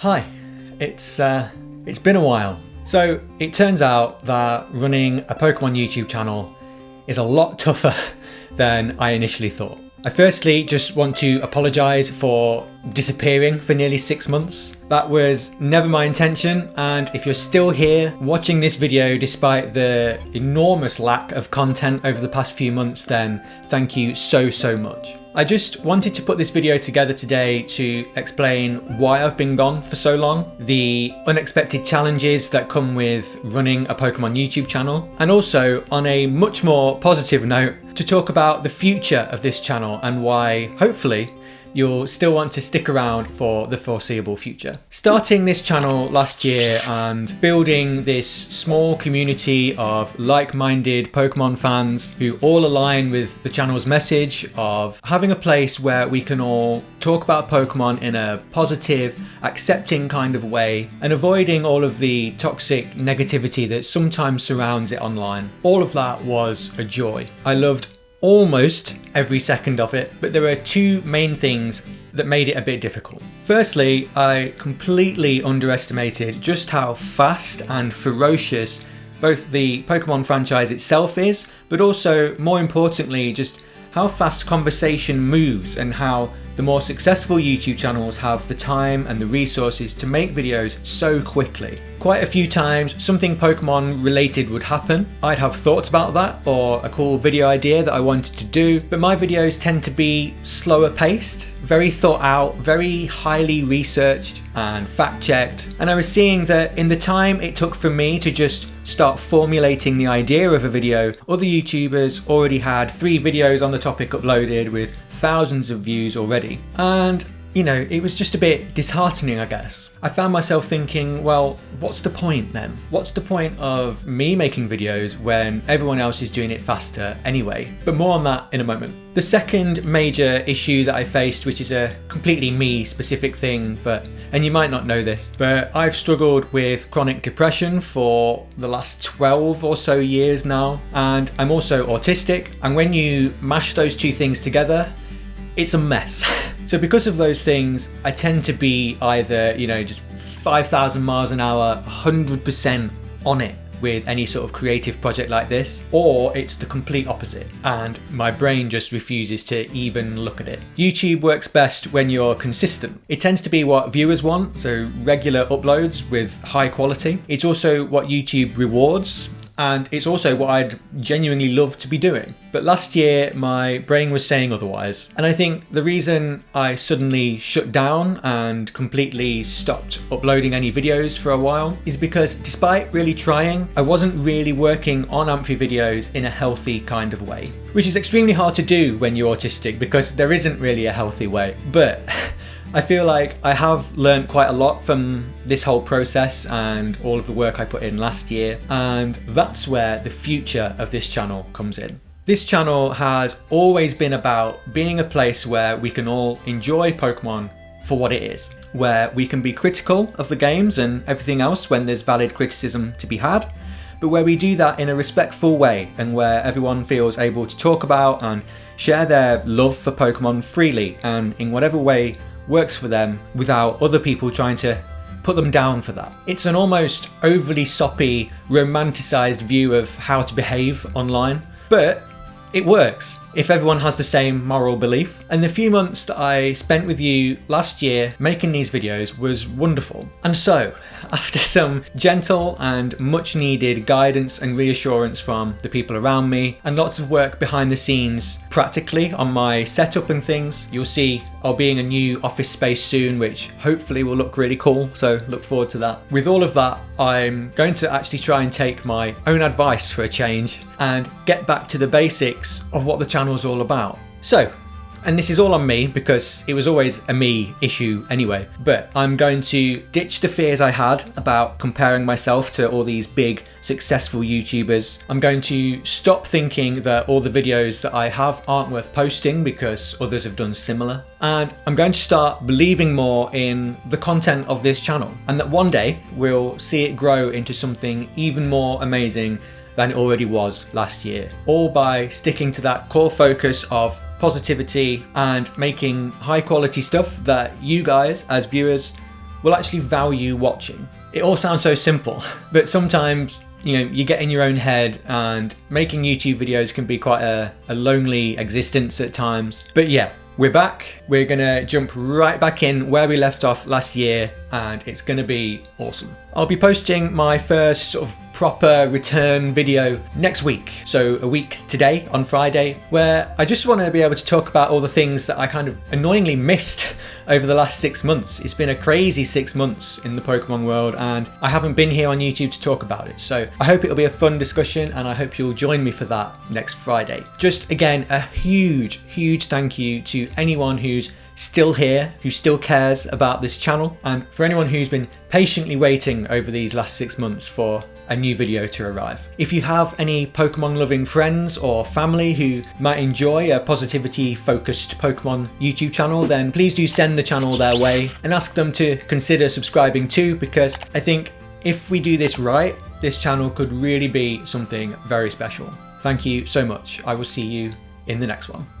Hi, it's been a while. So it turns out that running a Pokemon YouTube channel is a lot tougher than I initially thought. I firstly just want to apologise for disappearing for nearly 6 months. That was never my intention, and if you're still here watching this video despite the enormous lack of content over the past few months, then thank you so much. I just wanted to put this video together today to explain why I've been gone for so long, the unexpected challenges that come with running a Pokemon YouTube channel, and also on a much more positive note, to talk about the future of this channel and why, hopefully, you'll still want to stick around for the foreseeable future. Starting this channel last year and building this small community of like-minded Pokemon fans who all align with the channel's message of having a place where we can all talk about Pokemon in a positive, accepting kind of way and avoiding all of the toxic negativity that sometimes surrounds it online. All of that was a joy. I loved almost every second of it, but there are two main things that made it a bit difficult. Firstly, I completely underestimated just how fast and ferocious both the Pokemon franchise itself is, but also, more importantly, just how fast conversation moves and how the more successful YouTube channels have the time and the resources to make videos so quickly. Quite a few times something Pokemon related would happen. I'd have thoughts about that or a cool video idea that I wanted to do, but my videos tend to be slower paced, very thought out, very highly researched and fact checked. And I was seeing that in the time it took for me to just start formulating the idea of a video, other YouTubers already had 3 videos on the topic uploaded with thousands of views already. And you know, it was just a bit disheartening, I guess. I found myself thinking, well, what's the point then? What's the point of me making videos when everyone else is doing it faster anyway? But more on that in a moment. The second major issue that I faced, which is a completely me specific thing, and you might not know this, but I've struggled with chronic depression for the last 12 or so years now, and I'm also autistic, and when you mash those two things together, it's a mess. So because of those things, I tend to be either, just 5,000 miles an hour, 100% on it with any sort of creative project like this, or it's the complete opposite and my brain just refuses to even look at it. YouTube works best when you're consistent. It tends to be what viewers want, so regular uploads with high quality. It's also what YouTube rewards, and it's also what I'd genuinely love to be doing. But last year, my brain was saying otherwise. And I think the reason I suddenly shut down and completely stopped uploading any videos for a while is because despite really trying, I wasn't really working on Amphie videos in a healthy kind of way. Which is extremely hard to do when you're autistic because there isn't really a healthy way. But I feel like I have learned quite a lot from this whole process and all of the work I put in last year, and that's where the future of this channel comes in. This channel has always been about being a place where we can all enjoy Pokemon for what it is, where we can be critical of the games and everything else when there's valid criticism to be had, but where we do that in a respectful way and where everyone feels able to talk about and share their love for Pokemon freely and in whatever way works for them without other people trying to put them down for that. It's an almost overly soppy, romanticized view of how to behave online, but it works if everyone has the same moral belief. And the few months that I spent with you last year making these videos was wonderful. And so, after some gentle and much needed guidance and reassurance from the people around me, and lots of work behind the scenes practically on my setup and things, you'll see I'll be in a new office space soon, which hopefully will look really cool, so look forward to that. With all of that, I'm going to actually try and take my own advice for a change and get back to the basics of what the channel's all about. So, and this is all on me because it was always a me issue anyway, but I'm going to ditch the fears I had about comparing myself to all these big successful YouTubers. I'm going to stop thinking that all the videos that I have aren't worth posting because others have done similar. And I'm going to start believing more in the content of this channel, and that one day we'll see it grow into something even more amazing than it already was last year, all by sticking to that core focus of positivity and making high quality stuff that you guys as viewers will actually value watching. It all sounds so simple, but sometimes, you know, you get in your own head, and making YouTube videos can be quite a lonely existence at times. But yeah, we're back. We're gonna jump right back in where we left off last year, and it's gonna be awesome. I'll be posting my first sort of proper return video next week, so a week today on Friday, where I just want to be able to talk about all the things that I kind of annoyingly missed over the last 6 months. It's been a crazy 6 months in the Pokemon world, and I haven't been here on YouTube to talk about it, so I hope it'll be a fun discussion, and I hope you'll join me for that next Friday. Just again, a huge thank you to anyone who's still here, who still cares about this channel, and for anyone who's been patiently waiting over these last 6 months for a new video to arrive. If you have any Pokemon loving friends or family who might enjoy a positivity focused Pokemon YouTube channel, then please do send the channel their way and ask them to consider subscribing too, because I think if we do this right, this channel could really be something very special. Thank you so much. I will see you in the next one.